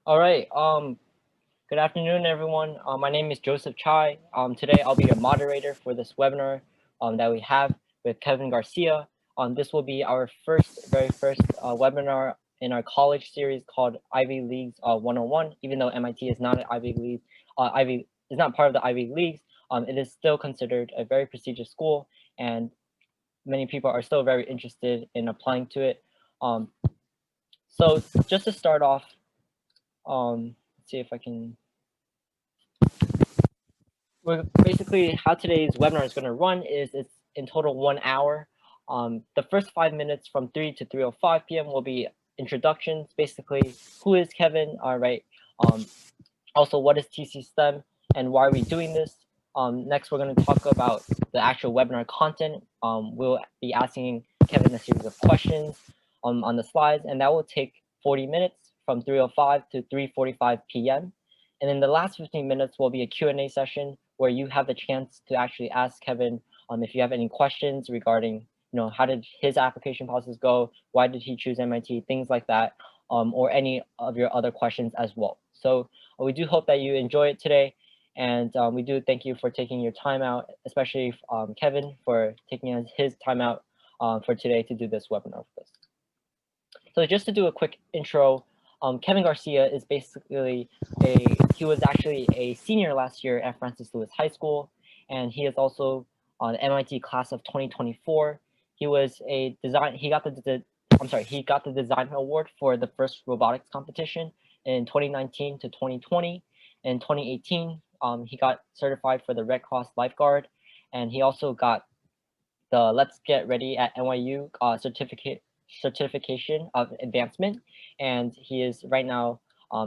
All right. Good afternoon, everyone. My name is Joseph Chai. Today I'll be your moderator for this webinar that we have with Kevin Garcia. This will be our very first webinar in our college series called Ivy Leagues 101. Even though MIT is not an Ivy League, Ivy is not part of the Ivy Leagues. It is still considered a very prestigious school, and many people are still very interested in applying to it. So just to start off, let's see if I can. We're basically how today's webinar is going to run is it's in total 1 hour. The first 5 minutes from 3 to 3:05 p.m. will be introductions. Basically, who is Kevin? All right. Also, what is TC STEM and why are we doing this? Next, we're going to talk about the actual webinar content. We'll be asking Kevin a series of questions on the slides, and that will take 40 minutes from 3:05 to 3:45 p.m. And then the last 15 minutes will be a Q&A session where you have the chance to actually ask Kevin if you have any questions regarding, how did his application process go? Why did he choose MIT? Things like that, or any of your other questions as well. So we do hope that you enjoy it today. And we do thank you for taking your time out, especially Kevin for taking his time out for today to do this webinar with us. So just to do a quick intro, Kevin Garcia is basically he was actually a senior last year at Francis Lewis High School, and he is also on the MIT class of 2024. He was he got the design award for the first robotics competition in 2019 to 2020. In 2018, he got certified for the Red Cross lifeguard, and he also got the Let's Get Ready at NYU certification of advancement, and he is right now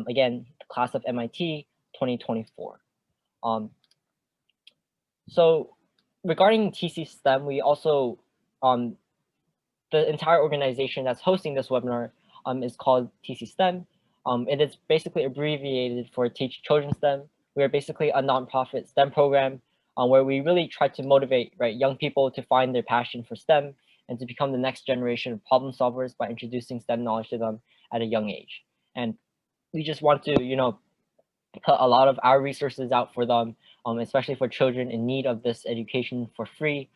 again class of MIT 2024. So regarding TC STEM, we also the entire organization that's hosting this webinar is called TC STEM. It is basically abbreviated for Teach Children STEM. We are basically a nonprofit STEM program where we really try to motivate young people to find their passion for STEM and to become the next generation of problem solvers by introducing STEM knowledge to them at a young age. And we just want to, put a lot of our resources out for them, especially for children in need of this education for free.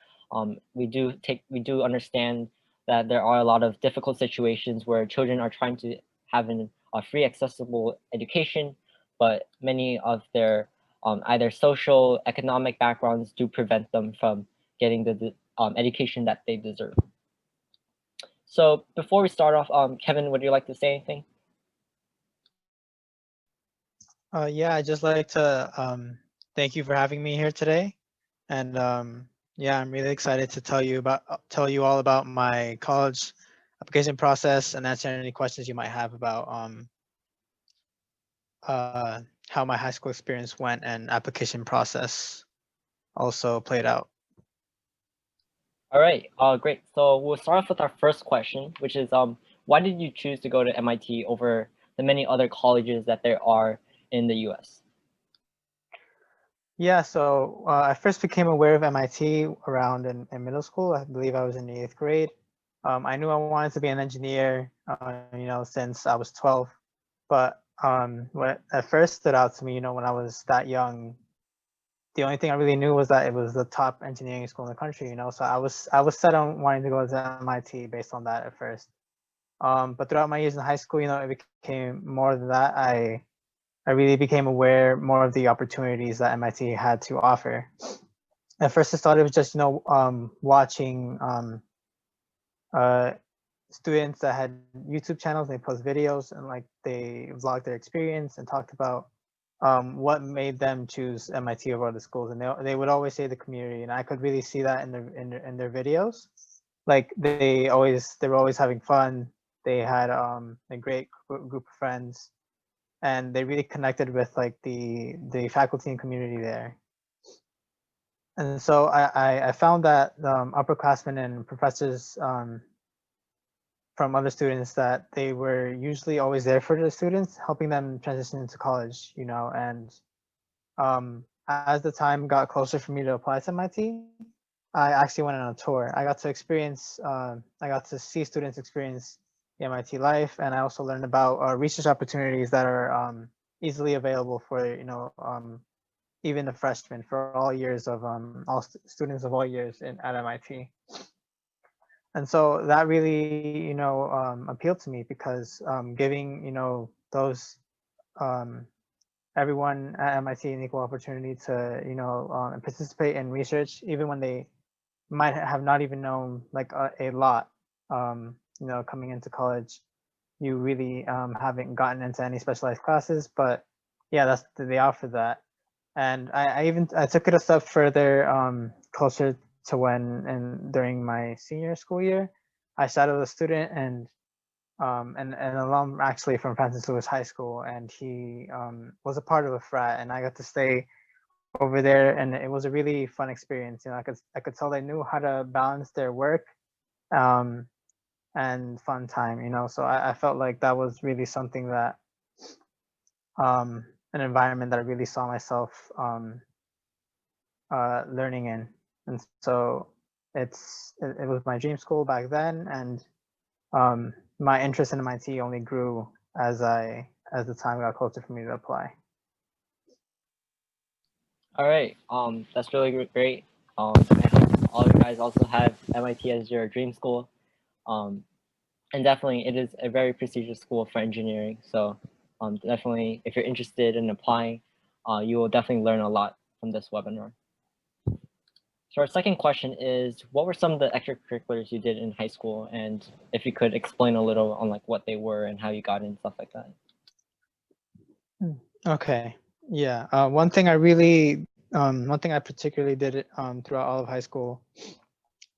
We do understand that there are a lot of difficult situations where children are trying to have a free accessible education, but many of their either social, economic backgrounds do prevent them from getting the education that they deserve. So before we start off, Kevin, would you like to say anything? Yeah, I'd just like to thank you for having me here today, and yeah, I'm really excited to tell you all about my college application process and answer any questions you might have about how my high school experience went and application process also played out. All right, great. So we'll start off with our first question, which is why did you choose to go to MIT over the many other colleges that there are in the US? Yeah, so I first became aware of MIT around in middle school. I believe I was in the 8th grade. I knew I wanted to be an engineer, since I was 12. But what at first stood out to me, when I was that young, the only thing I really knew was that it was the top engineering school in the country. So I was set on wanting to go to MIT based on that at first. But throughout my years in high school, it became more than that. I really became aware more of the opportunities that MIT had to offer. At first, I thought it was just watching students that had YouTube channels. They post videos and they vlog their experience and talked about what made them choose MIT over other schools. And they would always say the community, and I could really see that in their videos. Like they were always having fun. They had a great group of friends, and they really connected with the faculty and community there. And so I found that upperclassmen and professors from other students, that they were usually always there for the students, helping them transition into college, and as the time got closer for me to apply to MIT, I actually went on a tour. I got to see students experience the MIT life, and I also learned about research opportunities that are easily available for even the freshmen, for all years of students of all years at MIT. And so that really appealed to me because giving those everyone at MIT an equal opportunity to participate in research, even when they might have not even known like a lot coming into college. You really haven't gotten into any specialized classes, but yeah, they offer that. And I took it a step further, closer to when and during my senior school year, I shadowed a student and an alum actually from Francis Lewis High School, and he was a part of a frat, and I got to stay over there, and it was a really fun experience. I could tell they knew how to balance their work and fun time. So I felt like that was really something that an environment that I really saw myself learning in, and so it was my dream school back then, and my interest in MIT only grew as the time got closer for me to apply. All right. That's really great. I hope all you guys also have MIT as your dream school. And definitely it is a very prestigious school for engineering. So definitely if you're interested in applying, you will definitely learn a lot from this webinar. So our second question is, what were some of the extracurriculars you did in high school? And if you could explain a little on like what they were and how you got in, stuff like that. Okay. Yeah. one thing I particularly did throughout all of high school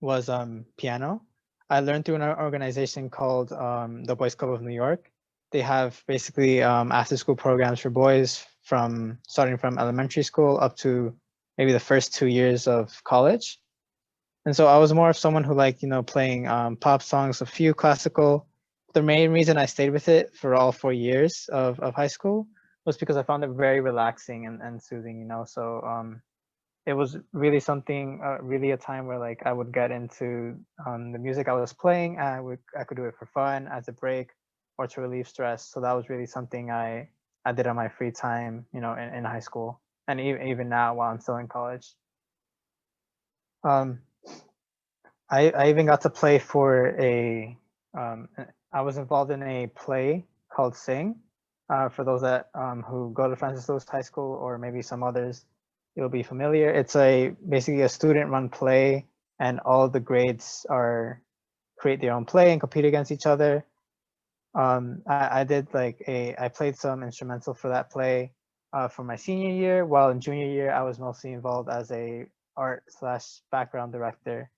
was piano. I learned through an organization called the Boys Club of New York. They have basically after school programs for boys starting from elementary school up to maybe the first 2 years of college. And so I was more of someone who liked, playing pop songs, a few classical. The main reason I stayed with it for all 4 years of high school was because I found it very relaxing and soothing, So it was really something, really a time where like I would get into the music I was playing. I could do it for fun, as a break, or to relieve stress. So that was really something I did on my free time, in high school, and even now while I'm still in college. I even got to play for I was involved in a play called Sing. For those that who go to Francis Lewis High School, or maybe some others, you'll be familiar. It's basically a student-run play, and all the grades create their own play and compete against each other. I played some instrumental for that play for my senior year, while in junior year I was mostly involved as a art/background director.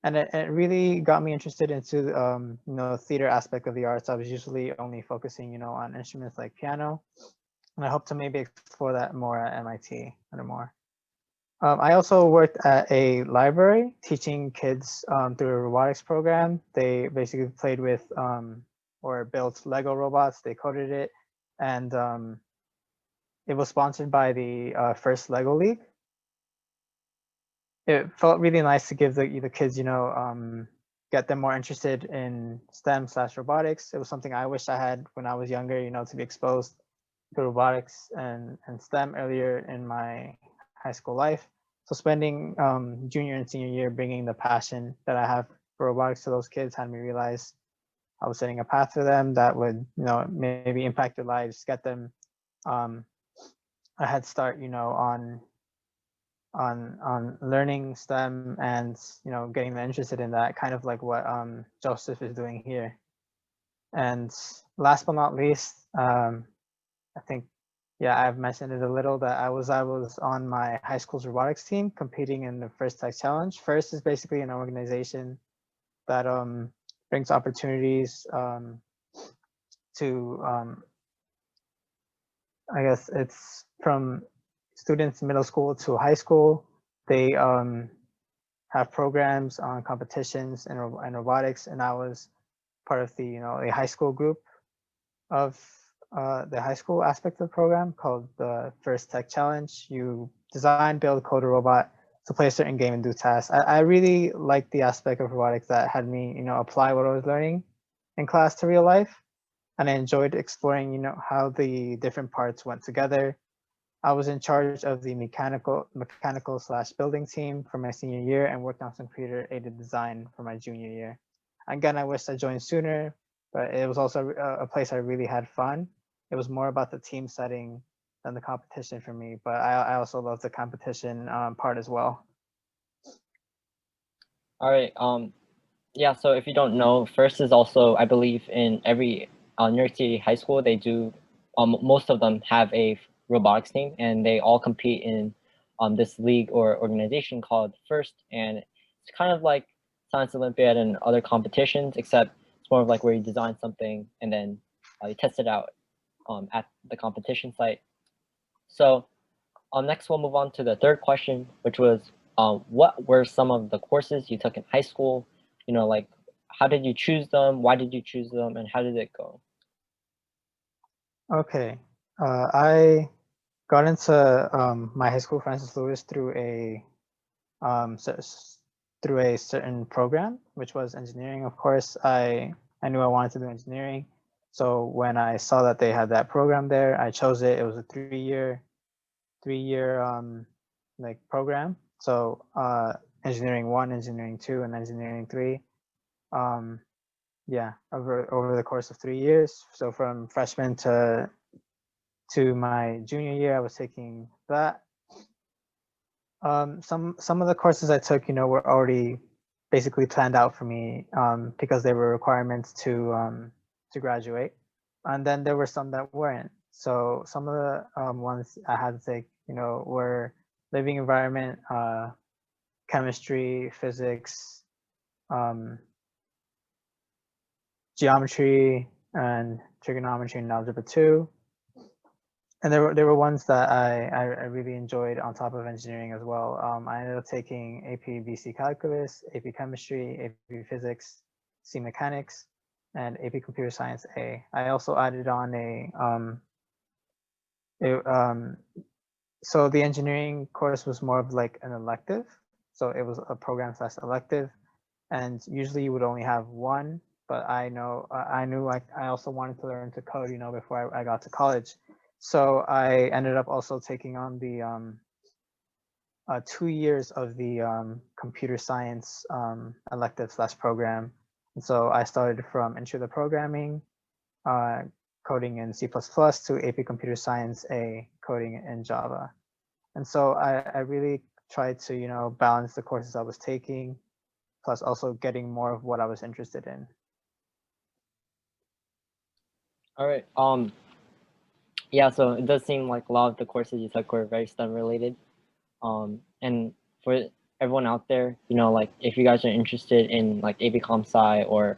And it really got me interested into theater aspect of the arts. I was usually only focusing on instruments like piano, and I hope to maybe explore that more at MIT or more. I also worked at a library teaching kids through a robotics program. They basically played with or built Lego robots. They coded it, and it was sponsored by the first Lego League. It felt really nice to give the kids, get them more interested in STEM/robotics. It was something I wish I had when I was younger, to be exposed to robotics and STEM earlier in my high school life. So spending junior and senior year bringing the passion that I have for robotics to those kids had me realize I was setting a path for them that would, maybe impact their lives, get them a head start, on learning STEM and getting them interested in that, kind of like what Joseph is doing here. And last but not least, I think, yeah, I've mentioned it a little, that I was on my high school's robotics team competing in the First Tech Challenge. First is basically an organization that brings opportunities to I guess it's from students middle school to high school. They have programs on competitions and robotics, and I was part of the a high school group of the high school aspect of the program called the First Tech Challenge. You design, build, code a robot to play a certain game and do tasks. I really liked the aspect of robotics that had me apply what I was learning in class to real life, and I enjoyed exploring, how the different parts went together. I was in charge of the mechanical slash building team for my senior year and worked on some computer aided design for my junior year. Again, I wish I joined sooner, but it was also a place I really had fun. It was more about the team setting than the competition for me, but I also love the competition part as well. All right. Yeah. So if you don't know, first is also, I believe, in every New York City high school, they do. Most of them have a robotics team, and they all compete in this league or organization called First, and it's kind of like Science Olympiad and other competitions, except it's more of like where you design something and then you test it out at the competition site. So next we'll move on to the third question, which was what were some of the courses you took in high school? Like how did you choose them? Why did you choose them? And how did it go? Okay, I got into my high school, Francis Lewis, um, cer- through a certain program, which was engineering. Of course, I knew I wanted to do engineering, so when I saw that they had that program there, I chose it. It was a three year like program. So engineering 1, engineering 2, and engineering 3. Um, yeah, over the course of 3 years. So from freshman to my junior year, I was taking that. Some of the courses I took, were already basically planned out for me because they were requirements to graduate, and then there were some that weren't. So some of the ones I had to take, were living environment, chemistry, physics, um, geometry, and trigonometry and algebra 2. And there were ones that I really enjoyed on top of engineering as well. I ended up taking AP BC Calculus, AP Chemistry, AP Physics, C Mechanics, and AP Computer Science A. I also added on so the engineering course was more of like an elective. So it was a program slash elective, and usually you would only have one. But I knew I also wanted to learn to code, before I got to college. So I ended up also taking on the 2 years of the computer science elective slash program. And so I started from intro to programming, uh, coding in C++ to AP Computer Science A, coding in Java. And so I really tried to, balance the courses I was taking, plus also getting more of what I was interested in. All right. Yeah, so it does seem like a lot of the courses you took were very STEM related. And for everyone out there, like if you guys are interested in like AP Comp Sci or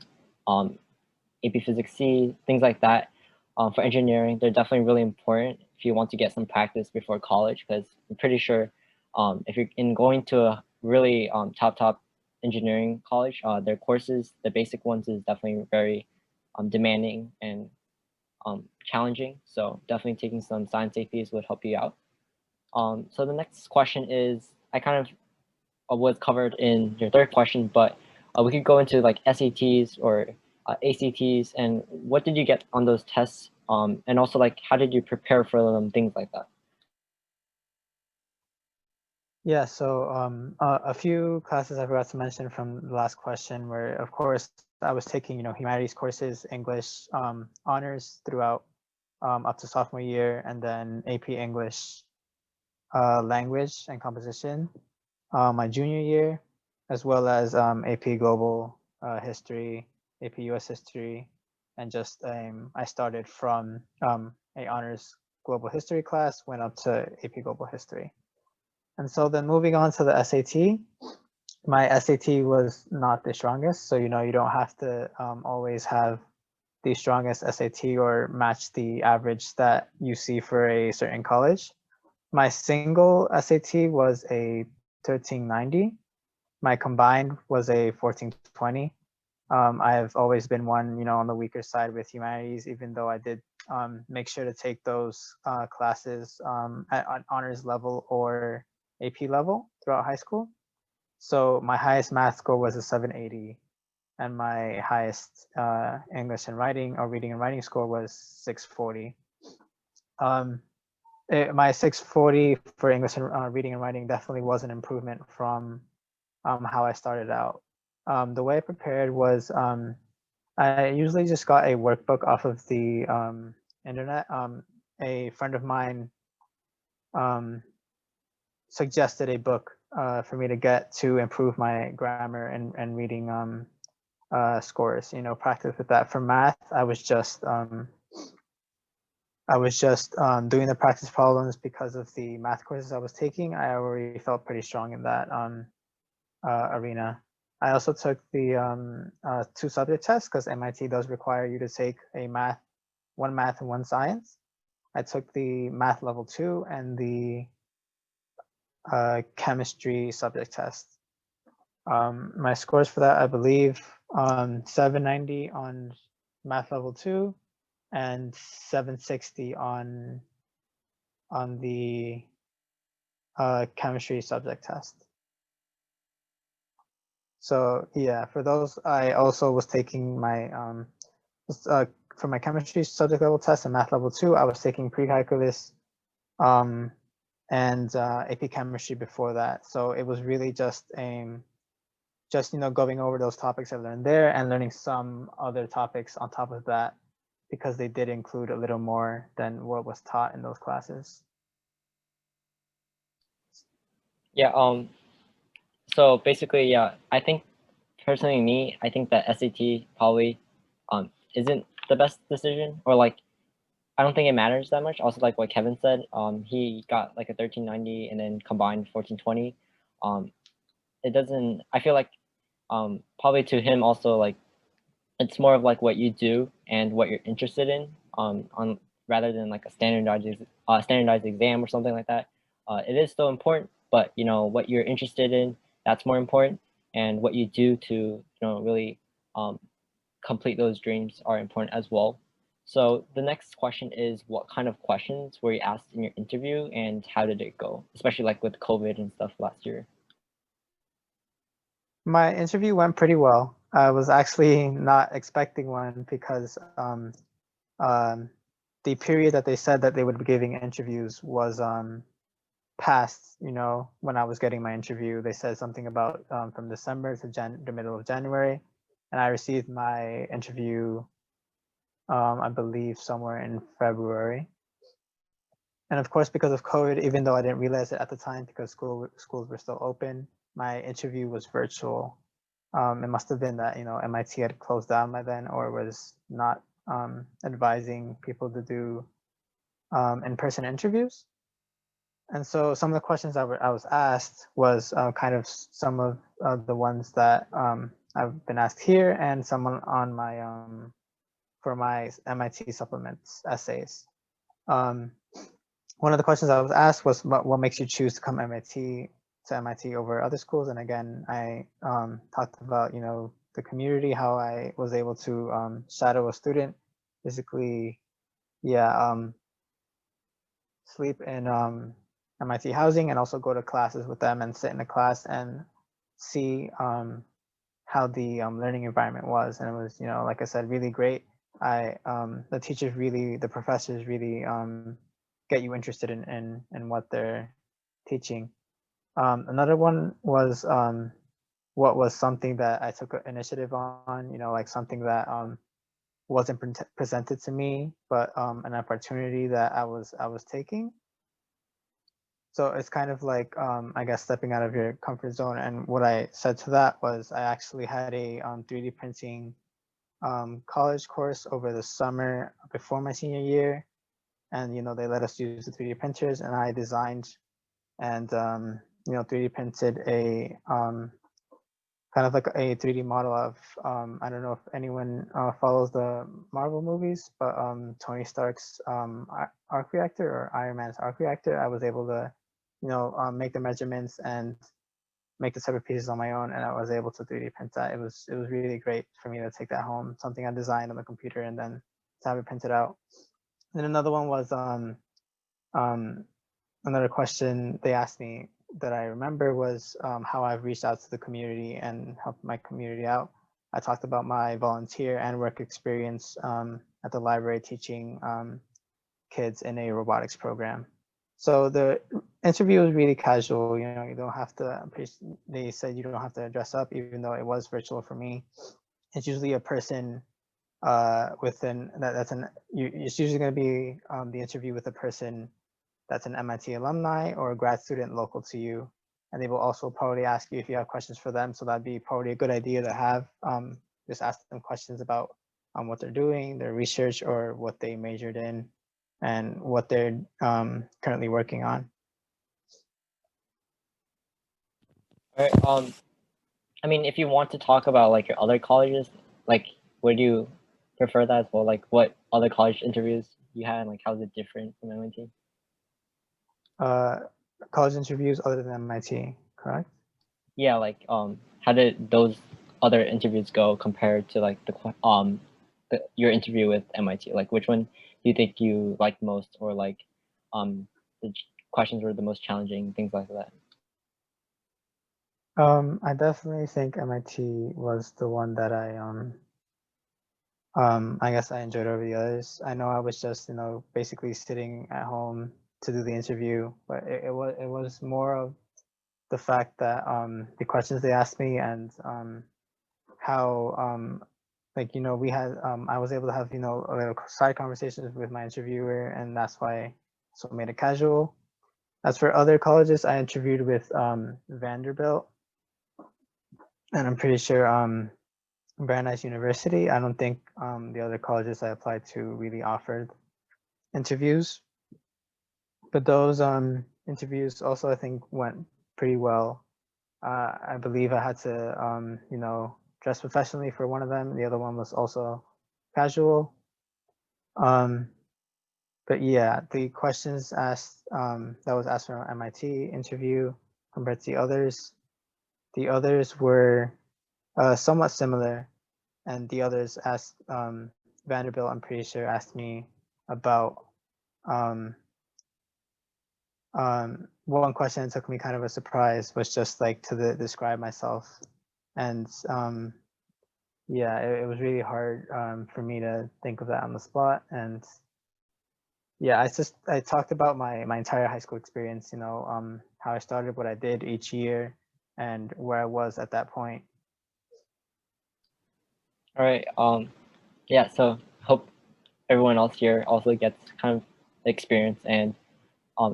AP Physics C, things like that, for engineering, they're definitely really important if you want to get some practice before college, because I'm pretty sure if you're going to a really top engineering college, their courses, the basic ones, is definitely very demanding and challenging. So definitely taking some science APs would help you out. So the next question is, I kind of was covered in your third question, but we could go into like SATs or ACTs, and what did you get on those tests? And also like, how did you prepare for them, things like that? Yeah, so a few classes I forgot to mention from the last question were, of course, I was taking, humanities courses, English honors throughout up to sophomore year, and then AP English language and composition my junior year, as well as AP Global History, AP US History, and just I started from a honors global history class, went up to AP Global History. And so then moving on to the SAT, my SAT was not the strongest. So, you don't have to always have the strongest SAT or match the average that you see for a certain college. My single SAT was a 1390. My combined was a 1420. I have always been one, on the weaker side with humanities, even though I did make sure to take those classes at honors level or AP level throughout high school. So my highest math score was a 780. and my highest English and writing or reading and writing score was 640. My 640 for English and reading and writing definitely was an improvement from how I started out. The way I prepared was I usually just got a workbook off of the internet. A friend of mine suggested a book for me to get to improve my grammar and reading scores. You know, practice with that. For math, I was just doing the practice problems because of the math courses I was taking. I already felt pretty strong in that arena. I also took the 2 subject tests because MIT does require you to take one math and one science. I took the math level 2 and the chemistry subject test. My scores for that, I believe, 790 on math level 2 and 760 on the chemistry subject test. So yeah, for those, I also was taking my for my chemistry subject level test and math level 2, I was taking pre-calculus and AP chemistry before that. So it was really just going over those topics I learned there and learning some other topics on top of that, because they did include a little more than what was taught in those classes. Yeah. So basically, yeah, I think personally, I think that SAT probably isn't the best decision, or like I don't think it matters that much. Also, like what Kevin said, he got like a 1390 and then combined 1420. It doesn't. I feel like probably to him also, like it's more of like what you do and what you're interested in on rather than like a standardized exam or something like that. It is still important, but you know what you're interested in, that's more important, and what you do to really complete those dreams are important as well. So the next question is, what kind of questions were you asked in your interview and how did it go, especially like with COVID and stuff last year? My interview went pretty well. I was actually not expecting one because the period that they said that they would be giving interviews was past. When I was getting my interview, they said something about from December to the middle of January, and I received my interview, I believe, somewhere in February. And of course, because of COVID, even though I didn't realize it at the time because schools were still open, my interview was virtual. It must have been that MIT had closed down by then, or was not advising people to do in-person interviews. And so some of the questions I was asked was kind of some of the ones that I've been asked here, and someone on my for my MIT supplements essays. One of the questions I was asked was what makes you choose to come to MIT over other schools. And again, I talked about the community, how I was able to shadow a student, basically, sleep in MIT housing, and also go to classes with them and sit in a class and see how the learning environment was. And it was, like I said, really great. The professors really get you interested in what they're teaching. Another one was what was something that I took initiative on, like something that wasn't presented to me, but an opportunity that I was taking. So it's kind of like, I guess, stepping out of your comfort zone. And what I said to that was I actually had a 3D printing college course over the summer before my senior year. And, they let us use the 3D printers, and I designed and, 3D printed a kind of like a 3D model of, I don't know if anyone follows the Marvel movies, but Tony Stark's arc reactor, or Iron Man's arc reactor. I was able to, make the measurements and make the separate pieces on my own, and I was able to 3D print that. It was really great for me to take that home, something I designed on the computer, and then to have it printed out. And then another one was another question they asked me that I remember was how I've reached out to the community and helped my community out. I talked about my volunteer and work experience at the library teaching kids in a robotics program. So the interview was really casual. You know, you don't have to. They said you don't have to dress up, even though it was virtual for me. It's usually a person within that's an. It's usually going to be the interview with a person that's an MIT alumni or a grad student local to you, and they will also probably ask you if you have questions for them. So that'd be probably a good idea to have. Just ask them questions about what they're doing, their research, or what they majored in, and what they're currently working on. All right. I mean, if you want to talk about like your other colleges, like would you prefer that as well? Like what other college interviews you had, and like how's it different from MIT? College interviews other than MIT, correct? Yeah, like how did those other interviews go compared to like your interview with MIT? Like which one do you think you liked most, or like the questions were the most challenging, things like that? I definitely think MIT was the one that I guess I enjoyed over the others. I know I was just, you know, basically sitting at home to do the interview, but it was more of the fact that the questions they asked me and how like, you know, we had I was able to have, you know, a little side conversations with my interviewer, and that's why so made it casual. As for other colleges, I interviewed with Vanderbilt, and I'm pretty sure Brandeis University. I don't think the other colleges I applied to really offered interviews, but those interviews also I think went pretty well. I believe I had to you know, dress professionally for one of them. The other one was also casual. Um, but yeah, the questions asked that was asked from MIT interview compared to the others were somewhat similar, and the others asked Vanderbilt, I'm pretty sure, asked me about um, one question that took me kind of a surprise was just like to describe myself, and yeah, it was really hard for me to think of that on the spot. And yeah, I talked about my entire high school experience, you know, how I started, what I did each year, and where I was at that point. All right. Yeah. So hope everyone else here also gets kind of experience, and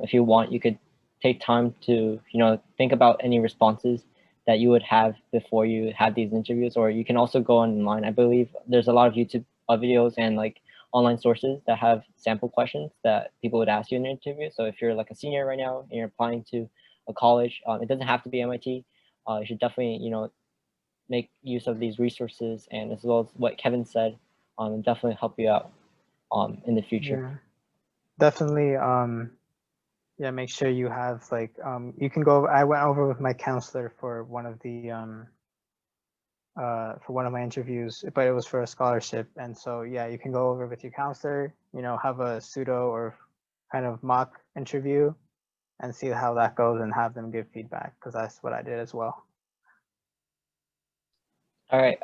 if you want, you could take time to think about any responses that you would have before you have these interviews, or you can also go online. I believe there's a lot of YouTube videos and like online sources that have sample questions that people would ask you in an interview. So if you're like a senior right now and you're applying to a college, it doesn't have to be MIT. You should definitely make use of these resources, and as well as what Kevin said, definitely help you out in the future. Yeah, definitely. Yeah, make sure you have like you can go. I went over with my counselor for one of my interviews, but it was for a scholarship. And so yeah, you can go over with your counselor, you know, have a pseudo or kind of mock interview and see how that goes and have them give feedback, because that's what I did as well. All right.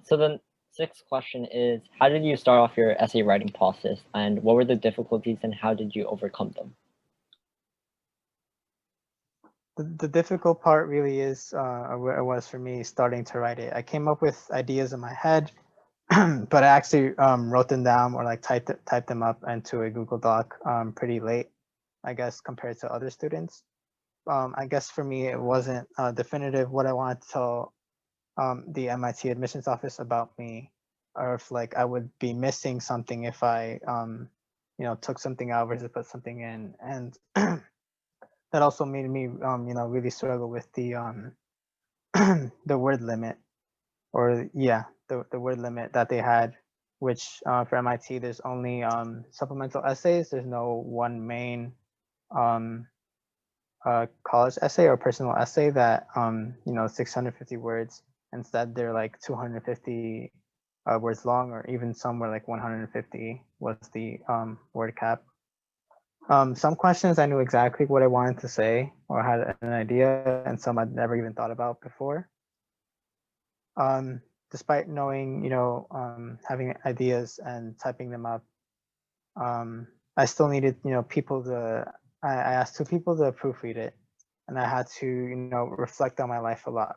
So the sixth question is, how did you start off your essay writing process, and what were the difficulties, and how did you overcome them? The difficult part really is, or it was for me, starting to write it. I came up with ideas in my head, but I actually wrote them down or like typed them up into a Google Doc pretty late, I guess, compared to other students. I guess for me, it wasn't definitive what I wanted to tell the MIT admissions office about me, or if like I would be missing something if I you know, took something out versus put something in. And that also made me you know, really struggle with the the word limit, or yeah, the word limit that they had, which for MIT there's only supplemental essays. There's no one main um college essay or personal essay that you know, 650 words. Instead they're like 250 words long, or even some were like 150 was the word cap. Some questions I knew exactly what I wanted to say or had an idea, and some I'd never even thought about before. despite knowing, having ideas and typing them up, I still needed, people to, I asked two people to proofread it, and I had to, reflect on my life a lot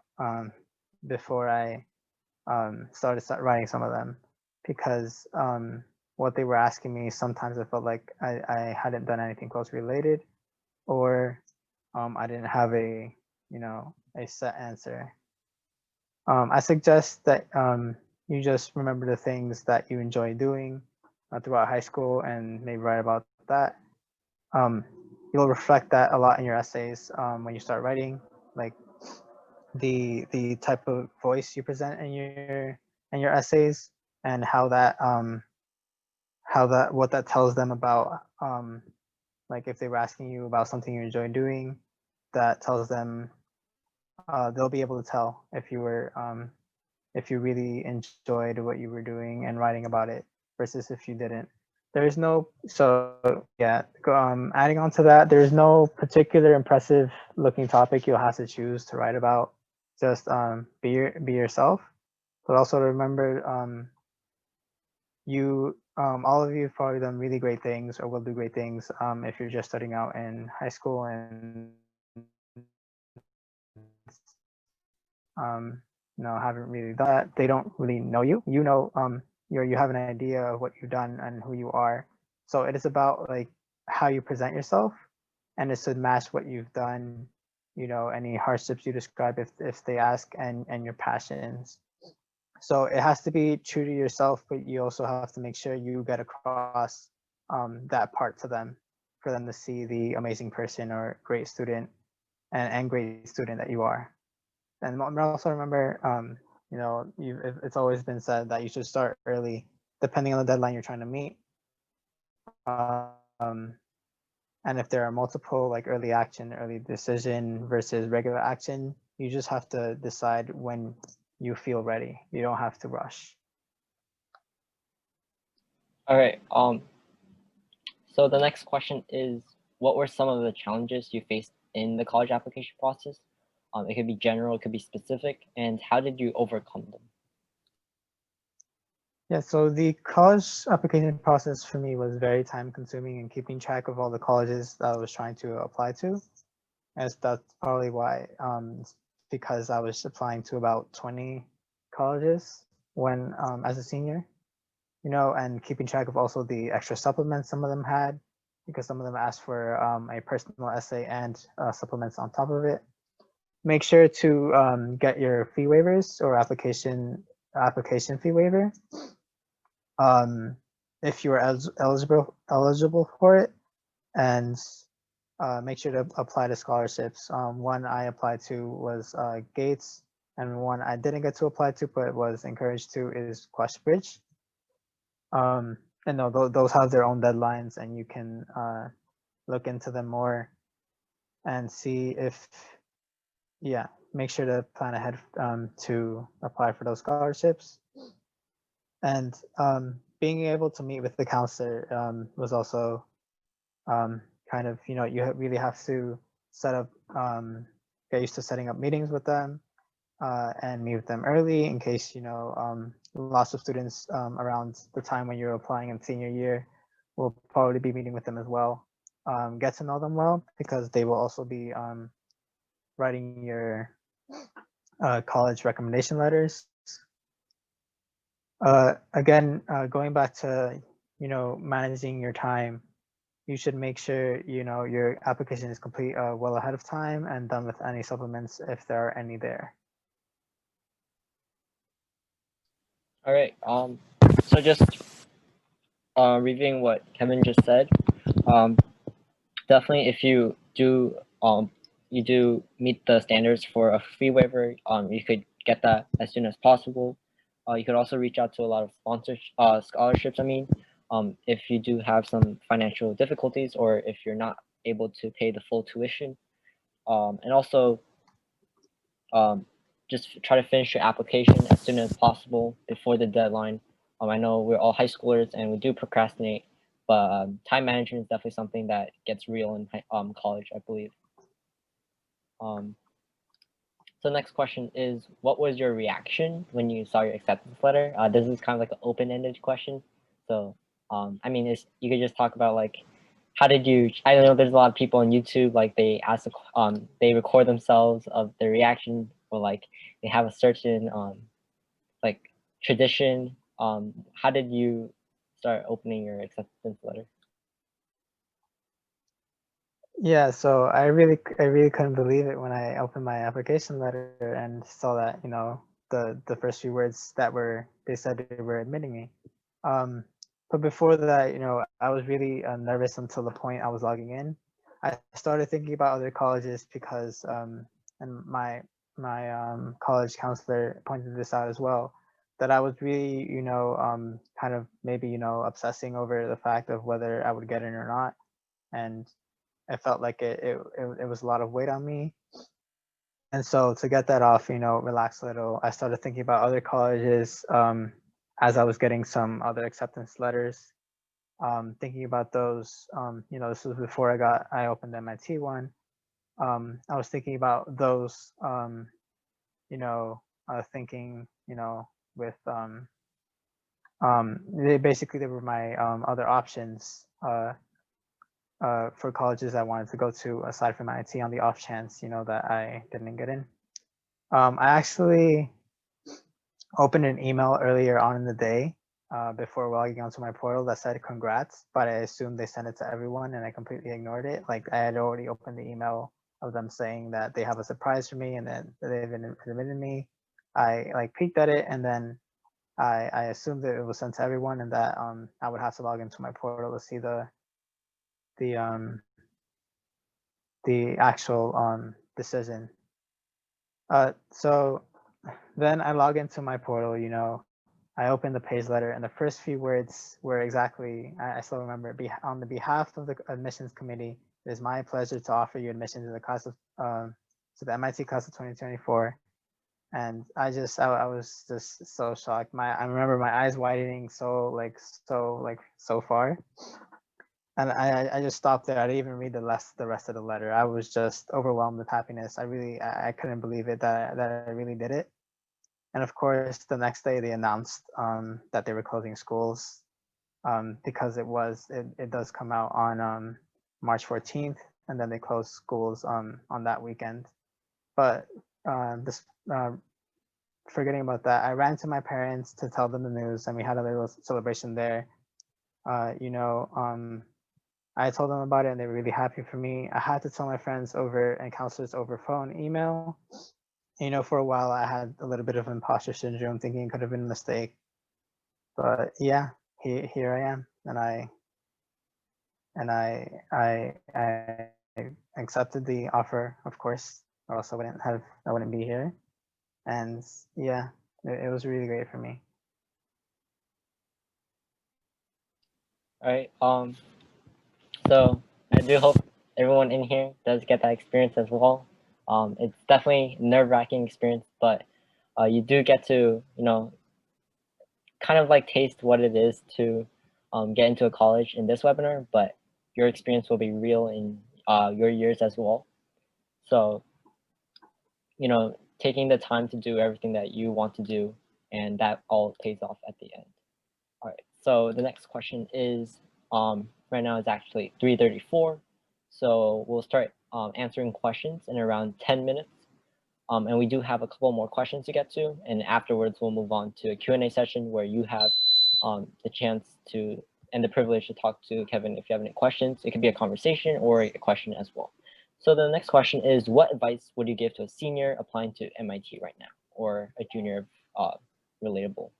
before I started writing some of them, because what they were asking me, sometimes I felt like I hadn't done anything close related, or I didn't have a set answer. I suggest that you just remember the things that you enjoy doing throughout high school and maybe write about that. You'll reflect that a lot in your essays when you start writing, like the type of voice you present in your essays, and how that what that tells them about like if they were asking you about something you enjoy doing, that tells them they'll be able to tell if you really enjoyed what you were doing and writing about it versus if you didn't. There's no, so yeah, adding on to that, there's no particular impressive looking topic you'll have to choose to write about. Just be yourself, but also remember all of you have probably done really great things or will do great things if you're just starting out in high school and haven't really done that. They don't really know you. You have an idea of what you've done and who you are. So it is about like how you present yourself, and it should match what you've done. Any hardships you describe if they ask, and your passions. So it has to be true to yourself, but you also have to make sure you get across that part to them, for them to see the amazing person or great student and great student that you are. And also remember, it's always been said that you should start early, depending on the deadline you're trying to meet. And if there are multiple, like early action, early decision versus regular action, you just have to decide when you feel ready. You don't have to rush. All right. So the next question is, what were some of the challenges you faced in the college application process? It could be general, it could be specific, and how did you overcome them? Yeah, so the college application process for me was very time consuming, and keeping track of all the colleges that I was trying to apply to. As that's probably why, because I was applying to about 20 colleges when as a senior, and keeping track of also the extra supplements some of them had, because some of them asked for a personal essay and supplements on top of it. Make sure to get your fee waivers or application fee waiver if you are eligible for it, and make sure to apply to scholarships. One I applied to was Gates, and one I didn't get to apply to but was encouraged to is Questbridge. And no, those have their own deadlines, and you can look into them more and see if, make sure to plan ahead to apply for those scholarships. And being able to meet with the counselor was also kind of, you really have to set up, get used to setting up meetings with them and meet with them early, in case, lots of students around the time when you're applying in senior year will probably be meeting with them as well. Get to know them well, because they will also be writing your college recommendation letters. Again, going back to, managing your time, you should make sure, your application is complete well ahead of time and done with any supplements if there are any there. All right. So just reviewing what Kevin just said, definitely if you do meet the standards for a fee waiver, you could get that as soon as possible. You could also reach out to a lot of scholarships. If you do have some financial difficulties, or if you're not able to pay the full tuition, and also just try to finish your application as soon as possible before the deadline. I know we're all high schoolers and we do procrastinate, but time management is definitely something that gets real in college, I believe. So next question is, what was your reaction when you saw your acceptance letter? This is kind of like an open-ended question. So, I mean, you could just talk about like, how did you? I know there's a lot of people on YouTube like they ask, they record themselves of their reaction, or like they have a certain like tradition. How did you start opening your acceptance letter? Yeah, so I really couldn't believe it when I opened my application letter and saw that, you know, the first few words that they said they were admitting me. But before that, you know, I was really nervous until the point I was logging in. I started thinking about other colleges because and my college counselor pointed this out as well, that I was really, you know, kind of maybe, you know, obsessing over the fact of whether I would get in or not. And I felt like it was a lot of weight on me. And so to get that off, you know, relax a little, I started thinking about other colleges as I was getting some other acceptance letters, thinking about those. You know, this was before I opened the MIT one. I was thinking about those, you know, thinking, you know, with they were my other options for colleges I wanted to go to aside from IT, on the off chance, you know, that I didn't get in. I actually opened an email earlier on in the day before logging onto my portal that said congrats, but I assumed they sent it to everyone and I completely ignored it. Like I had already opened the email of them saying that they have a surprise for me and that they've admitted me. I like peeked at it and then I assumed that it was sent to everyone and that I would have to log into my portal to see the um the actual decision. So then I log into my portal, you know, I open the page letter and the first few words were exactly, I still remember, on the behalf of the admissions committee, it is my pleasure to offer you admission to the class of, to the MIT class of 2024. And I was just so shocked. I remember my eyes widening so far. And I just stopped there. I didn't even read the rest of the letter. I was just overwhelmed with happiness. I couldn't believe it that I really did it. And of course, the next day they announced that they were closing schools because it does come out on March 14th, and then they close schools on that weekend. But this forgetting about that, I ran to my parents to tell them the news, and we had a little celebration there. You know, I told them about it and they were really happy for me. I had to tell my friends over and counselors over phone, email. You know, for a while I had a little bit of imposter syndrome, thinking it could have been a mistake. But yeah, here I am, and I accepted the offer, of course, or else I wouldn't be here. And yeah, it was really great for me. All right. So I do hope everyone in here does get that experience as well. It's definitely nerve-wracking experience, but you do get to, you know, kind of like taste what it is to get into a college in this webinar, but your experience will be real in your years as well. So, you know, taking the time to do everything that you want to do, and that all pays off at the end. All right, so the next question is, right now it's actually 3:34. So we'll start answering questions in around 10 minutes. And we do have a couple more questions to get to. And afterwards, we'll move on to a Q&A session where you have the chance to and the privilege to talk to Kevin if you have any questions. It could be a conversation or a question as well. So the next question is, what advice would you give to a senior applying to MIT right now, or a junior relatable?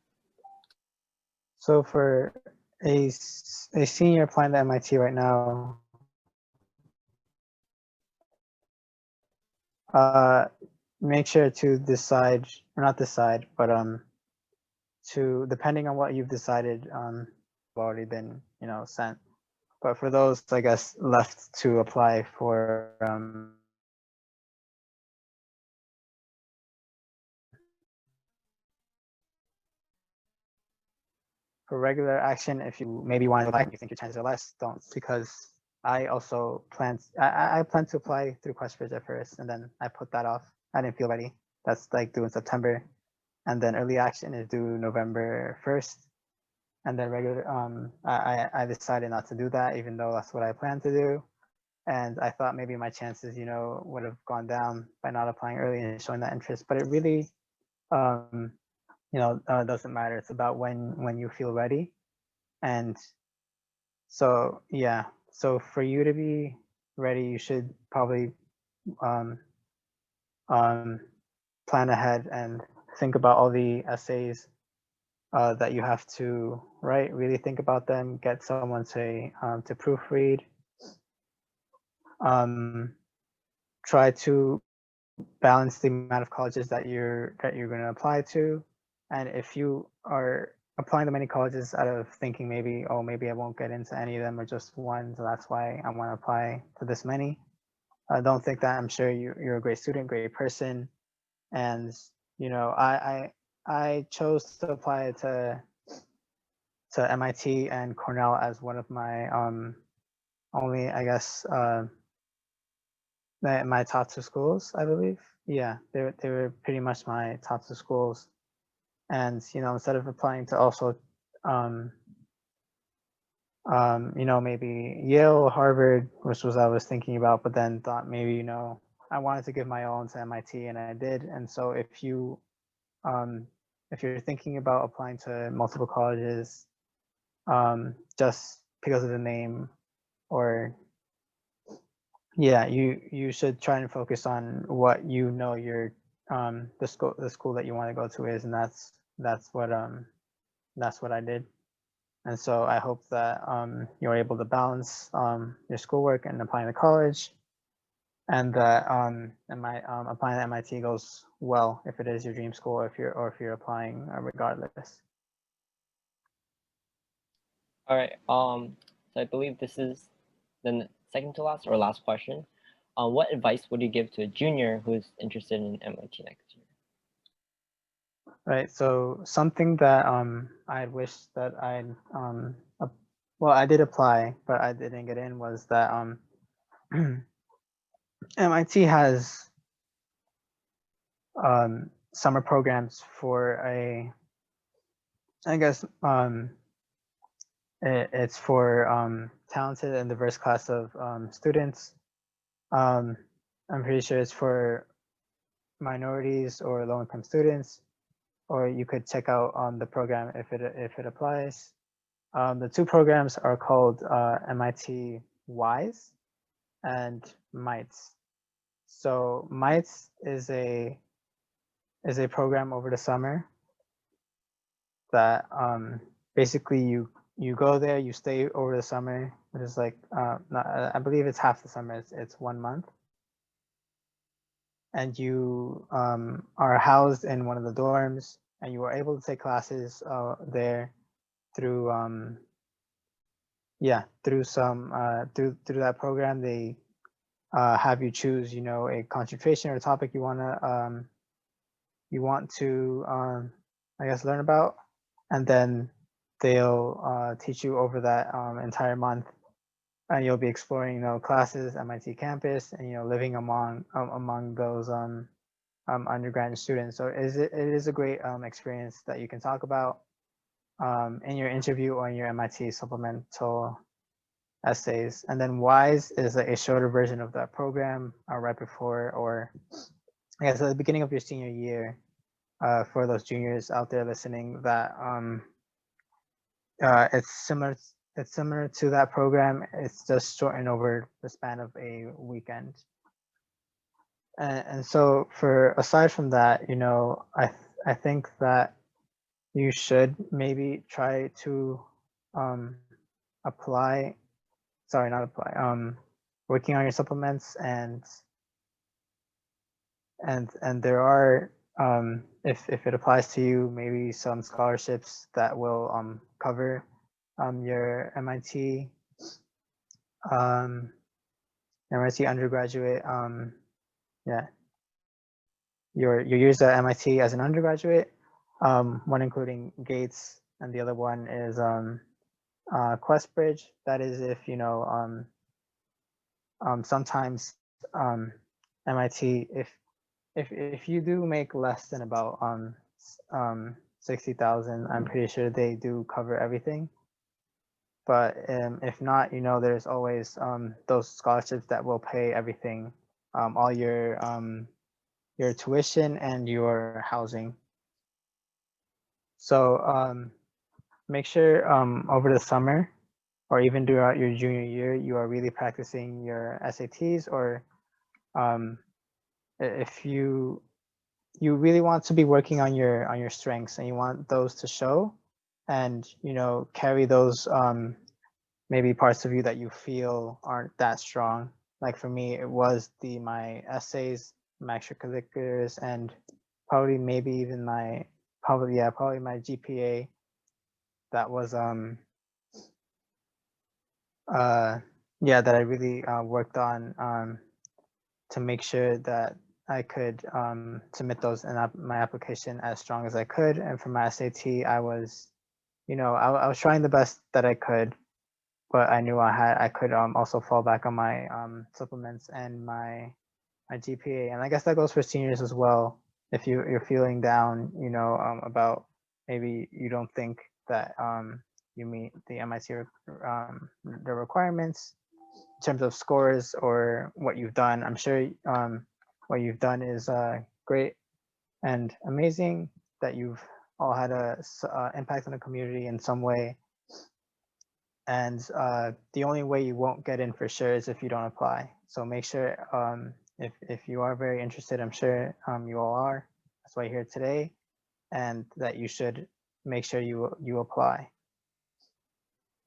So for a senior applying to MIT right now, make sure to decide, or not decide, but to, depending on what you've decided, already been, you know, sent. But for those, I guess, left to apply for regular action, if you maybe want to apply and you think your chances are less, don't, because I also plan to apply through QuestBridge at first, and then I put that off. I didn't feel ready. That's like due in September, and then early action is due November 1st. And then regular, I decided not to do that, even though that's what I planned to do. And I thought maybe my chances, would have gone down by not applying early and showing that interest. But it really, doesn't matter. It's about when you feel ready. And so, yeah. So for you to be ready, you should probably um, plan ahead and think about all the essays that you have to write. Really think about them. Get someone to proofread. Try to balance the amount of colleges that you're going to apply to, and if you are applying to many colleges out of thinking maybe, oh, maybe I won't get into any of them or just one, so that's why I want to apply to this many. Don't think that. I'm sure you're a great student, great person, and I chose to apply to MIT and Cornell as one of my only, I guess, my top two schools, I believe. Yeah, they were pretty much my top two schools. And instead of applying to also maybe Yale or Harvard, which was I was thinking about, but then thought maybe I wanted to give my all to MIT, and I did. And so if you're thinking about applying to multiple colleges just because of the name, or yeah, you should try and focus on what your the school that you want to go to is, and that's what I did. And so I hope that you're able to balance your schoolwork and applying to college, and that applying to MIT goes well if it is your dream school, or if you're applying regardless. All right. So I believe this is the second to last or last question. What advice would you give to a junior who is interested in MIT next year? Right. So something that I wish that well, I did apply, but I didn't get in, was that MIT has summer programs for I guess it's for talented and diverse class of students. I'm pretty sure it's for minorities or low-income students, or you could check out the program if it applies. The two programs are called MIT WISE and MITES. So MITES is a program over the summer that basically you go there, you stay over the summer, which is like I believe it's half the summer. It's 1 month, and you are housed in one of the dorms, and you are able to take classes there through through that program. They have you choose a concentration or a topic you want to I guess learn about, and then they'll teach you over that entire month, and you'll be exploring classes, MIT campus, and living among those undergraduate students. So it is a great experience that you can talk about in your interview or in your MIT supplemental essays. And then WISE is a shorter version of that program right before, or I guess at the beginning of your senior year, for those juniors out there listening, that it's similar to that program. It's just shortened over the span of a weekend. And so aside from that, I think that you should maybe try to working on your supplements, and there are if it applies to you, maybe some scholarships that will cover your MIT undergraduate your years at MIT as an undergraduate, one including Gates, and the other one is QuestBridge. That is if sometimes MIT, if if you do make less than about 60,000, I'm pretty sure they do cover everything. But if not, there's always those scholarships that will pay everything, all your tuition and your housing. So make sure over the summer or even throughout your junior year, you are really practicing your SATs, or if you really want to be working on your strengths and you want those to show, and carry those maybe parts of you that you feel aren't that strong. Like for me, it was my essays, my extracurriculars, and probably maybe even probably my GPA. That was that I really worked on to make sure that I could submit those in my application as strong as I could. And for my SAT, I was, I was trying the best that I could, but I knew I could also fall back on my supplements and my GPA. And I guess that goes for seniors as well. If you're feeling down, about maybe you don't think that you meet the MIT the requirements in terms of scores or what you've done. I'm sure what you've done is great and amazing, that you've all had a impact on the community in some way. And the only way you won't get in for sure is if you don't apply. So make sure if you are very interested, I'm sure you all are. That's why you're here today, and that you should make sure you apply.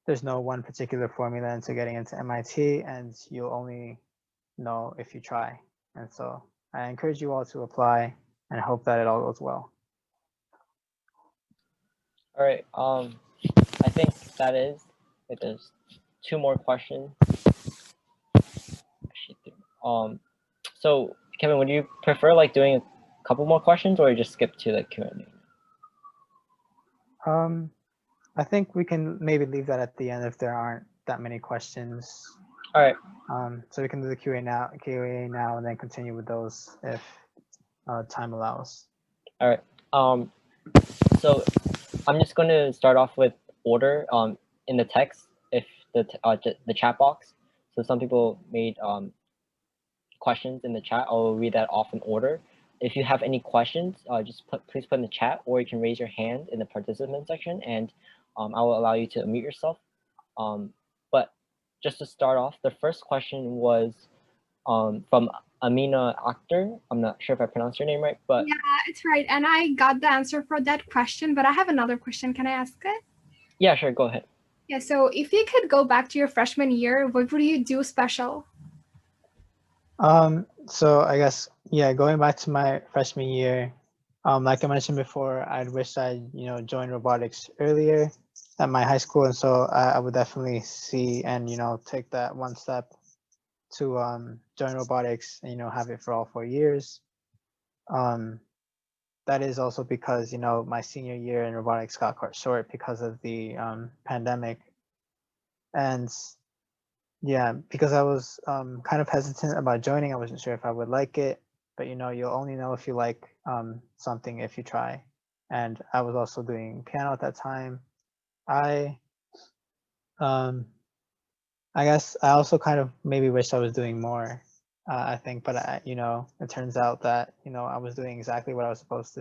There's no one particular formula into getting into MIT, and you'll only know if you try. And so I encourage you all to apply and hope that it all goes well. All right. I think that is it. There's 2 more questions. So Kevin, would you prefer like doing a couple more questions, or just skip to the Q&A? I think we can maybe leave that at the end if there aren't that many questions. All right. So we can do the Q&A now, and then continue with those if time allows. All right. So I'm just going to start off with order in the text, if the chat box. So some people made questions in the chat. I'll read that off in order. If you have any questions, please put in the chat, or you can raise your hand in the participant section, and I will allow you to unmute yourself. But just to start off, the first question was from Amina Akhtar. I'm not sure if I pronounced your name right, but yeah, it's right. And I got the answer for that question, but I have another question. Can I ask it? Yeah, sure. Go ahead. Yeah. So if you could go back to your freshman year, what would you do special? So I guess, going back to my freshman year, like I mentioned before, I'd wish I joined robotics earlier at my high school, and so I would definitely see and take that one step to join robotics and have it for all 4 years. That is also because my senior year in robotics got cut short because of the pandemic, and because I was kind of hesitant about joining. I wasn't sure if I would like it, but you'll only know if you like something if you try. And I was also doing piano at that time. I guess I also kind of maybe wish I was doing more, I think, but it turns out that I was doing exactly what I was supposed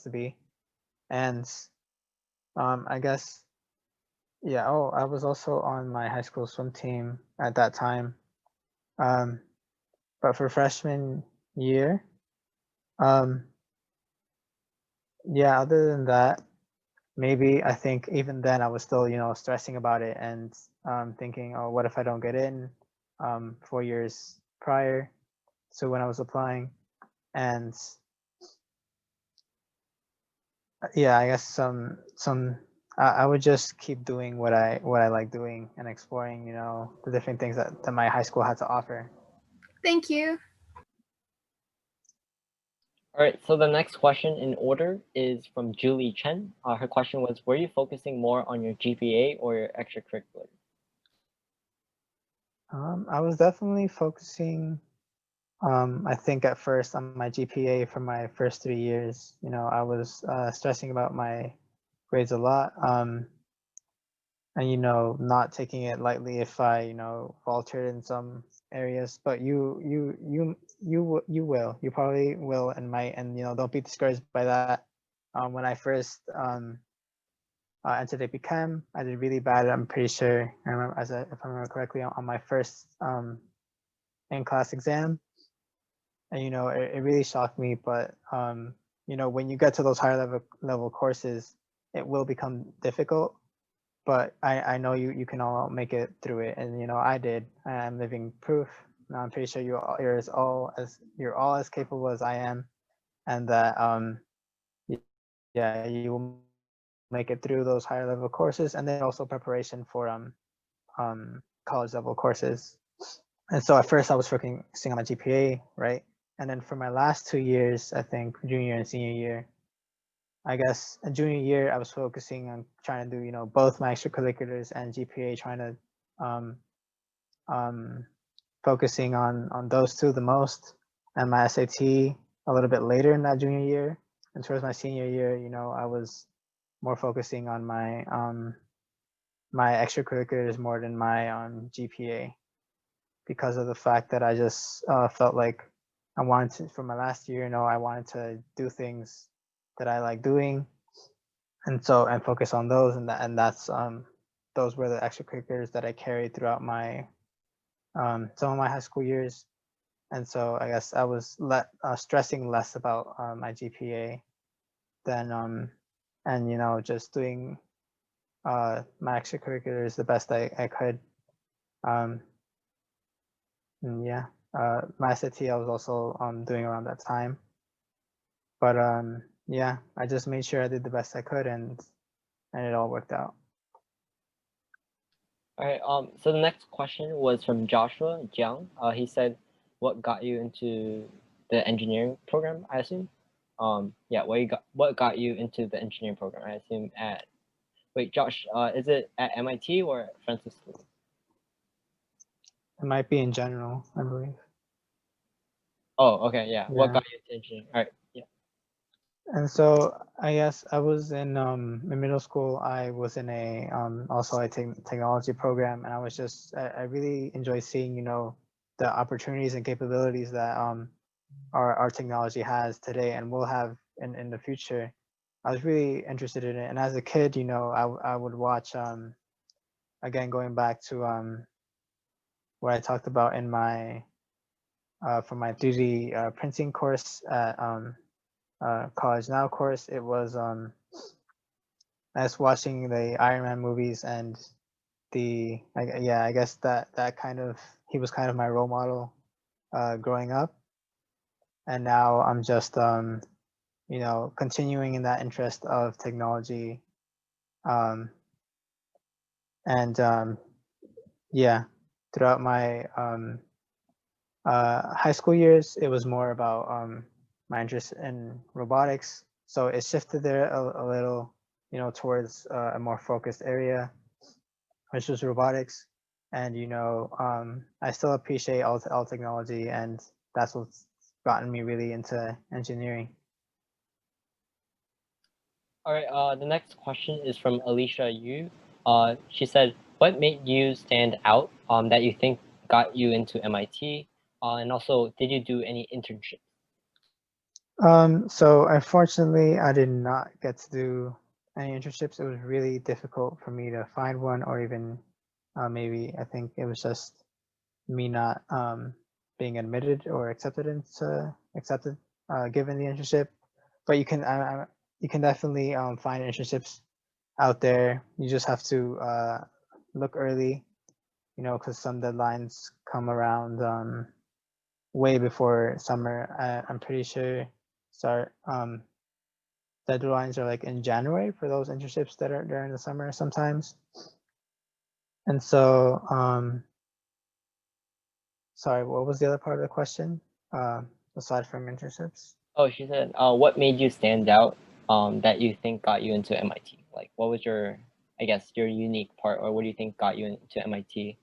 to be. And I guess I was also on my high school swim team at that time. But for freshman year, other than that, maybe I think even then I was still, stressing about it and thinking, oh, what if I don't get in 4 years prior to when I was applying? And I guess I would just keep doing what I like doing and exploring, the different things that my high school had to offer. Thank you. All right, so the next question in order is from Julie Chen. Her question was, were you focusing more on your GPA or your extracurriculars? I was definitely focusing I think at first on my GPA for my first 3 years, I was stressing about my grades a lot. And not taking it lightly if I faltered in some areas. But you probably will and might, and don't be discouraged by that. When I first entered AP Chem, I did really bad. I'm pretty sure I remember, if I remember correctly, on my first in-class exam, and it really shocked me. But when you get to those higher level courses, it will become difficult. But I know you can all make it through it, and I did. I'm living proof. And I'm pretty sure you're all as capable as I am, and that yeah, you will make it through those higher level courses, and then also preparation for college level courses. And so at first I was focusing on my GPA, right? And then for my last 2 years, I think junior and senior year, I guess in junior year, I was focusing on trying to do, both my extracurriculars and GPA, trying to focusing on those two the most, and my SAT a little bit later in that junior year. And towards my senior year, I was more focusing on my my extracurriculars more than my GPA, because of the fact that I just felt like I wanted to, for my last year, I wanted to do things that I like doing, and focus on those, and that's those were the extracurriculars that I carried throughout my some of my high school years. And so I guess I was stressing less about my GPA than and just doing my extracurriculars the best I could. And yeah, my SAT I was also doing around that time, but yeah, I just made sure I did the best I could, and it all worked out. All right. So the next question was from Joshua Jiang. He said, "What got you into the engineering program?" I assume. Yeah. What got you into the engineering program? I assume at. Wait, Josh. Is it at MIT or Francis School? It might be in general, I believe. Oh, okay. Yeah. What Yeah. got you into engineering? All right. Yeah. And so I guess I was in middle school. I was in a also a technology program, and I was just I really enjoy seeing the opportunities and capabilities that our technology has today and will have in the future. I was really interested in it, and as a kid, I would watch again, going back to what I talked about in my for my 3D printing course at College Now course. It was I was watching the Iron Man movies, and I guess that kind of, he was kind of my role model growing up, and now I'm just continuing in that interest of technology, and yeah, throughout my high school years, it was more about my interest in robotics. So it shifted there a little, towards a more focused area, which was robotics. And I still appreciate all technology, and that's what's gotten me really into engineering. All right. The next question is from Alicia Yu. She said, "What made you stand out? That you think got you into MIT? And also, did you do any internships?" So unfortunately, I did not get to do any internships. It was really difficult for me to find one, or even maybe I think it was just me not being admitted or accepted given the internship. But you can definitely find internships out there. You just have to look early, because some deadlines come around way before summer. I'm pretty sure deadlines are like in January for those internships that are during the summer sometimes. And so sorry, what was the other part of the question aside from internships? Oh, she said, "What made you stand out? That you think got you into MIT? Like, what was your, I guess, your unique part, or what do you think got you into MIT?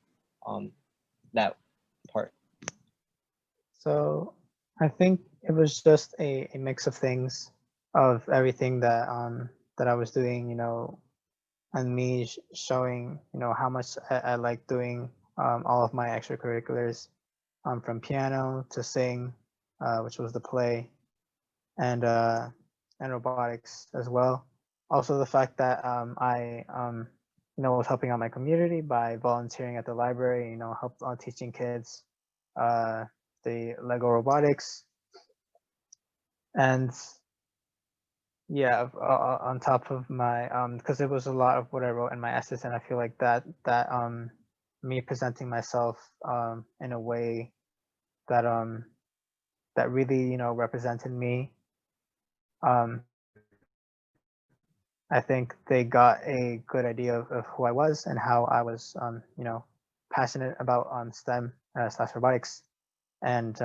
That part." So I think it was just a mix of things, of everything that that I was doing, and me showing, how much I like doing all of my extracurriculars, from piano to sing, which was the play, and robotics as well. Also, the fact that I was helping out my community by volunteering at the library, help teaching kids the Lego robotics, and yeah, on top of my because it was a lot of what I wrote in my essays, and I feel like that me presenting myself in a way that that really represented me. um I think they got a good idea of who I was and how I was passionate about STEM slash robotics, and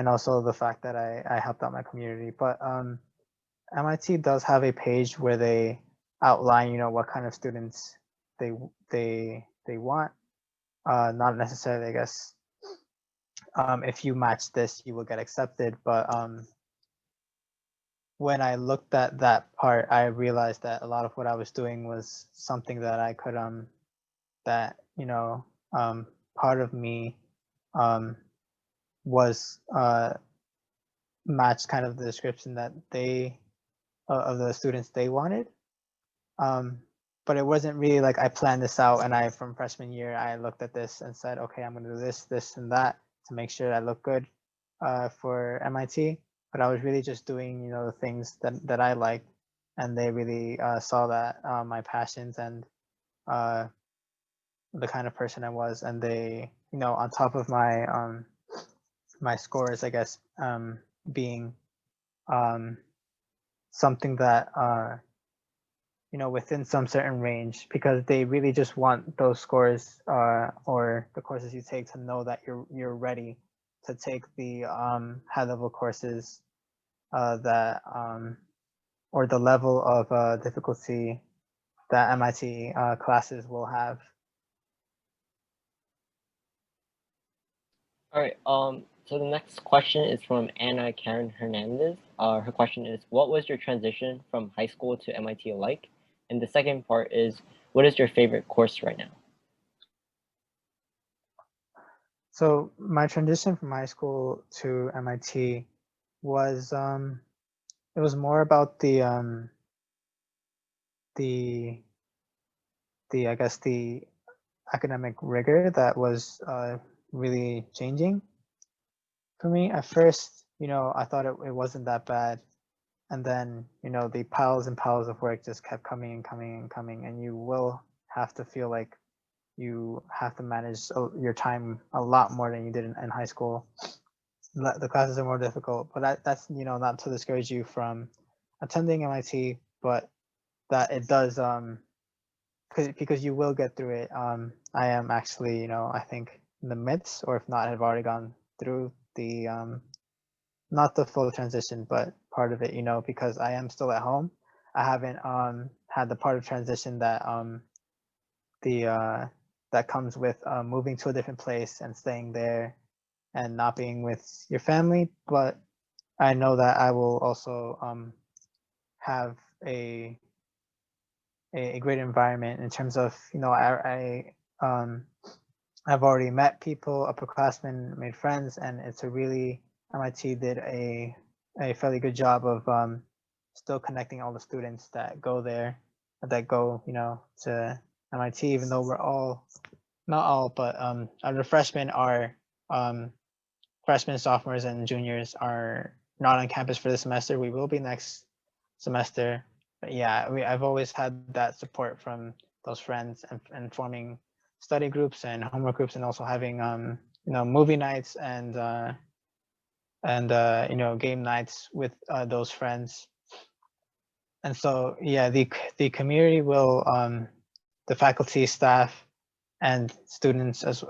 also the fact that I helped out my community. But MIT does have a page where they outline, what kind of students they want. Not necessarily, I guess, if you match this, you will get accepted. But when I looked at that part, I realized that a lot of what I was doing was something that I could, that, part of me was matched kind of the description that they, of the students they wanted. But it wasn't really like I planned this out and from freshman year, I looked at this and said, okay, I'm going to do this, this, and that to make sure I look good for MIT. But I was really just doing, the things that I liked, and they really saw that my passions and the kind of person I was, and they, on top of my my scores, I guess, being something that within some certain range, because they really just want those scores or the courses you take to know that you're ready to take the high level courses that or the level of difficulty that MIT classes will have. All right. So the next question is from Anna Karen Hernandez. Her question is, what was your transition from high school to MIT like? And the second part is, what is your favorite course right now? So my transition from high school to MIT was it was more about the I guess the academic rigor that was really changing for me. At first, I thought it wasn't that bad, and then the piles and piles of work just kept coming and coming and coming, and you will have to feel like you have to manage your time a lot more than you did in high school. The classes are more difficult, but that's not to discourage you from attending MIT, but that it does because you will get through it. I am actually, I think in the midst, or if not, have already gone through the not the full transition, but part of it, because I am still at home. I haven't had the part of transition that that comes with moving to a different place and staying there and not being with your family. But I know that I will also have a great environment in terms of, I've already met people, upperclassmen, made friends, and it's a really, MIT did a fairly good job of still connecting all the students that go there, that go, to MIT, even though we're all, not all, but the freshmen are, freshmen, sophomores, and juniors are not on campus for this semester. We will be next semester. But yeah, I've always had that support from those friends, and forming study groups and homework groups, and also having movie nights and game nights with those friends. And so yeah, the community will, the faculty, staff, and students as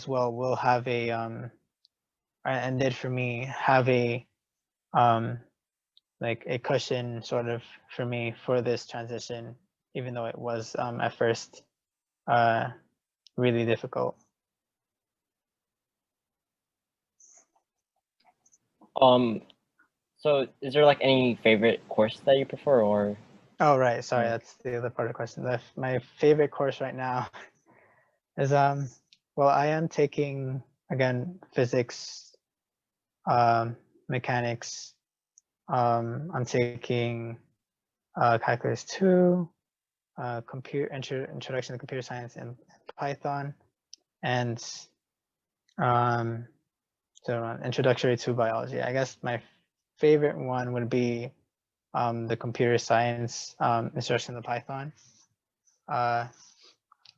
well will have a and did for me have a like a cushion sort of for me for this transition, even though it was at first really difficult. So is there like any favorite course that you prefer, or? Oh, right. Sorry, Yeah. that's the other part of the question. My favorite course right now is well, I am taking again physics, mechanics. I'm taking calculus 2, introduction to computer science and Python, and so introductory to biology. I guess my favorite one would be the computer science instruction to Python.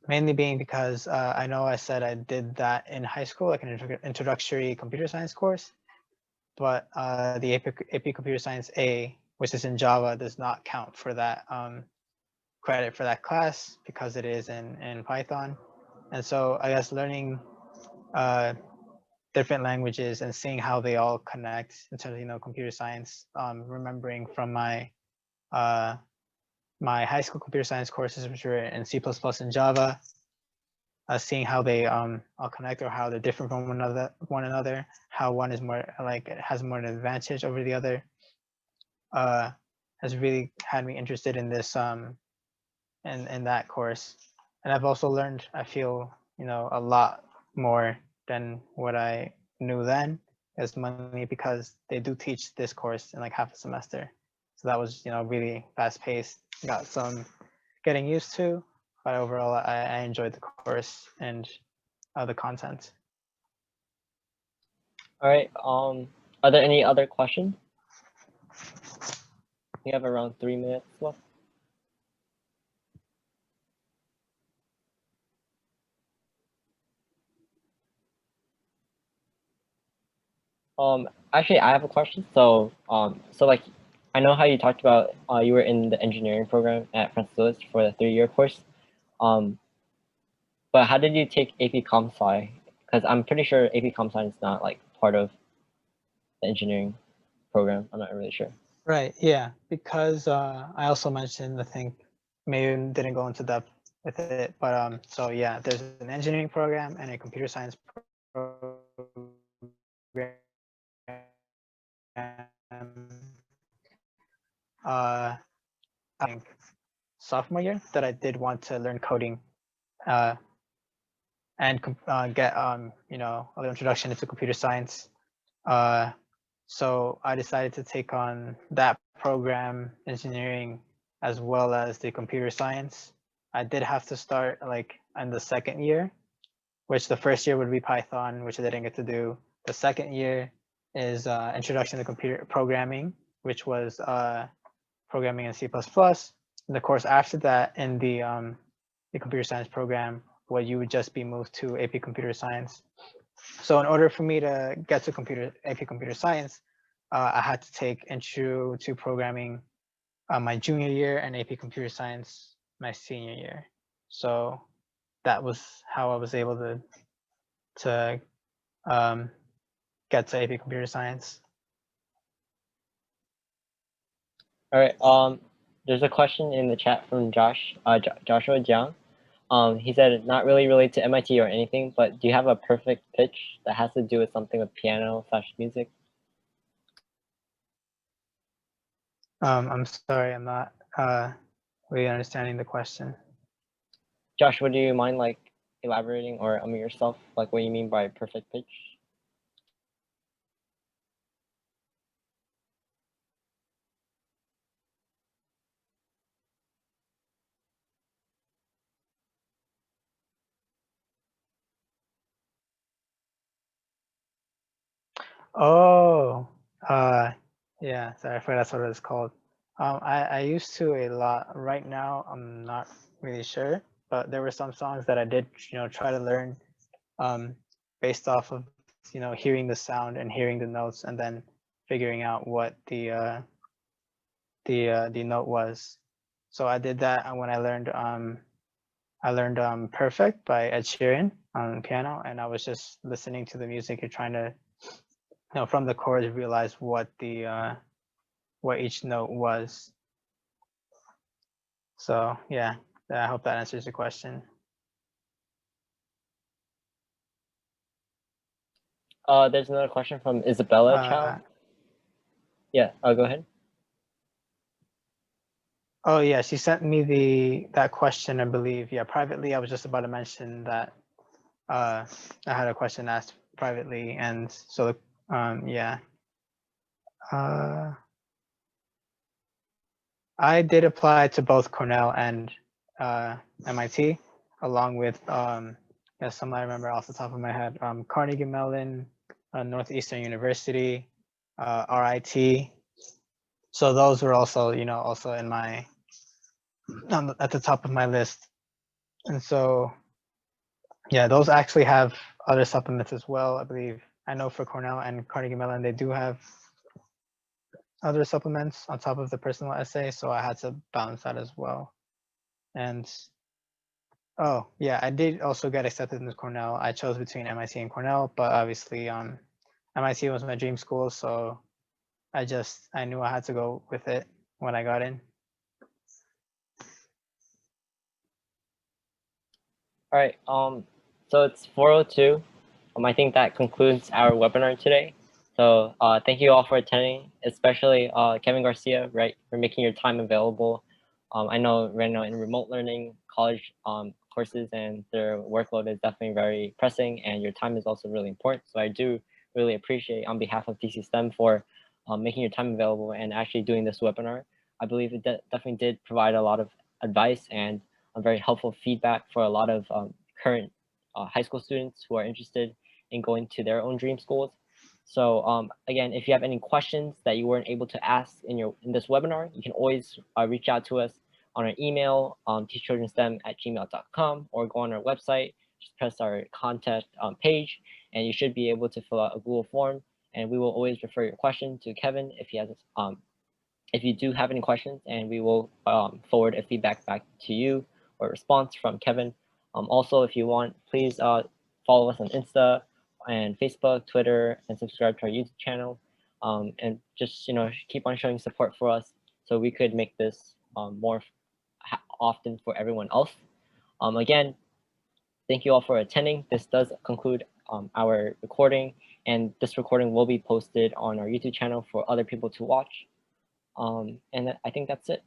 Mainly being because I know I said I did that in high school, like an introductory computer science course, but the AP Computer Science A, which is in Java, does not count for that credit for that class because it is in Python. And so I guess learning different languages and seeing how they all connect in terms of computer science, remembering from my my high school computer science courses, which were in C++ and Java, seeing how they all connect or how they're different from one another, how one is more like has more an advantage over the other, has really had me interested in this in that course. And I've also learned, I feel, a lot more than what I knew then, as mainly because they do teach this course in like half a semester. So that was, really fast paced, got some getting used to, but overall I enjoyed the course and the content. All right. Are there any other questions? We have around 3 minutes left. Actually, I have a question. So, so like, I know how you talked about you were in the engineering program at Francis Lewis for the 3-year course. But how did you take AP Comp Sci? Because I'm pretty sure AP Comp Sci is not like part of the engineering program. I'm not really sure. Right. Yeah. Because I also mentioned, I think maybe didn't go into depth with it, but so yeah, there's an engineering program and a computer science program. I think sophomore year that I did want to learn coding and get a little introduction into computer science. So I decided to take on that program, engineering, as well as the computer science. I did have to start like in the second year, which the first year would be Python, which I didn't get to do. The second year is introduction to computer programming, which was programming in C++. And the course after that in the computer science program, where you would just be moved to AP Computer Science. So in order for me to get to AP Computer Science, I had to take Intro to Programming my junior year and AP Computer Science my senior year. So that was how I was able to get to AP Computer Science. All right. There's a question in the chat from Josh, Joshua Jiang. He said not really related to MIT or anything, but do you have a perfect pitch that has to do with something with piano/music? I'm sorry, I'm not really understanding the question. Josh, would you mind like elaborating or yourself, like what you mean by perfect pitch? Oh, yeah, sorry, I forgot that's what it's called. I used to a lot. Right now, I'm not really sure, but there were some songs that I did, try to learn based off of, hearing the sound and hearing the notes and then figuring out what the note was. So I did that, and when I learned Perfect by Ed Sheeran on piano, and I was just listening to the music and trying to, from the chords realize what what each note was. So yeah, I hope that answers your question. There's another question from Isabella Chow. Yeah, go ahead. Oh yeah, she sent me that question, I believe. Yeah, privately. I was just about to mention that I had a question asked privately, and so yeah. I did apply to both Cornell and MIT, along with some I remember off the top of my head, Carnegie Mellon, Northeastern University, RIT. So those were also, also in my at the top of my list. And so, yeah, those actually have other supplements as well, I believe. I know for Cornell and Carnegie Mellon, they do have other supplements on top of the personal essay, so I had to balance that as well. And oh yeah, I did also get accepted into Cornell. I chose between MIT and Cornell, but obviously MIT was my dream school, so I knew I had to go with it when I got in. All right. So it's 4:02. I think that concludes our webinar today. So thank you all for attending, especially Kevin Garcia, right, for making your time available. I know right now in remote learning, college courses and their workload is definitely very pressing, and your time is also really important. So I do really appreciate on behalf of DC STEM for making your time available and actually doing this webinar. I believe it definitely did provide a lot of advice and very helpful feedback for a lot of current high school students who are interested in going to their own dream schools. So again, if you have any questions that you weren't able to ask in this webinar, you can always reach out to us on our email, teachchildrenstem@gmail.com, or go on our website, just press our contact page, and you should be able to fill out a Google form, and we will always refer your question to Kevin if he has if you do have any questions, and we will forward a feedback back to you or a response from Kevin. Also, if you want, please follow us on Insta and Facebook, Twitter, and subscribe to our YouTube channel. And just keep on showing support for us so we could make this more often for everyone else. Again, thank you all for attending. This does conclude our recording, and this recording will be posted on our YouTube channel for other people to watch. And I think that's it.